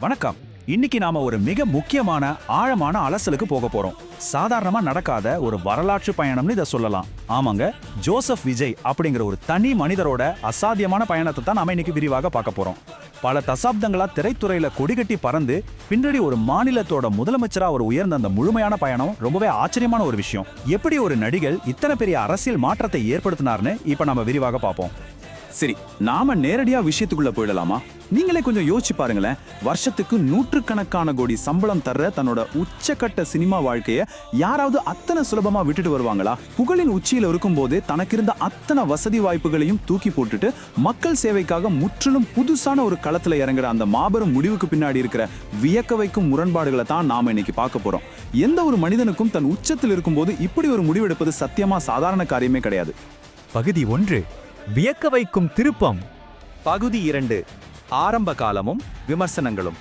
வணக்கம். இன்னைக்கு நாம ஒரு மிக முக்கியமான ஆழமான அலசலுக்கு போக போறோம். சாதாரணமா நடக்காத ஒரு வரலாற்று பயணம்னு இதை சொல்லலாம். ஆமாங்க, ஜோசப் விஜய் அப்படிங்கிற ஒரு தனி மனிதரோட அசாத்தியமான பயணத்தை தான் நாம இன்னைக்கு விரிவாக பார்க்க போறோம். பல தசாப்தங்களா திரைத்துறையில கொடிகட்டி பறந்து பின்னாடி ஒரு மாநிலத்தோட முதலமைச்சரா ஒரு உயர்ந்த அந்த முழுமையான பயணம் ரொம்பவே ஆச்சரியமான ஒரு விஷயம். எப்படி ஒரு நடிகர் இத்தனை பெரிய அரசியல் மாற்றத்தை ஏற்படுத்தினார்னு இப்ப நம்ம விரிவாக பார்ப்போம். சரி, நாம நேரடியா விஷயத்துக்குள்ள போயிடலாமா? நீங்களே கொஞ்சம் யோசிச்சு பாருங்களேன். வருஷத்துக்கு நூற்றுக்கணக்கான கோடி சம்பளம் தர்ற தன்னோட உச்சக்கட்ட சினிமா வாழ்க்கைய யாராவது அத்தனை சுலபமா விட்டுட்டு வருவாங்களா? புகழின் உச்சியில இருக்கும் போதே தனக்கு இருந்த அத்தனை வசதி வாய்ப்புகளையும் தூக்கி போட்டுட்டு மக்கள் சேவைக்காக முற்றிலும் புதுசான ஒரு களத்துல இறங்குற அந்த மாபெரும் முடிவுக்கு பின்னாடி இருக்கிற வியக்க வைக்கும் முரண்பாடுகளை தான் நாம இன்னைக்கு பார்க்க போறோம். எந்த ஒரு மனிதனுக்கும் தன் உச்சத்தில் இருக்கும்போது இப்படி ஒரு முடிவெடுப்பது சத்தியமா சாதாரண காரியமே கிடையாது. பகுதி 1, வியக்க வைக்கும் திருப்பம். பகுதி 2, ஆரம்ப காலமும் விமர்சனங்களும்.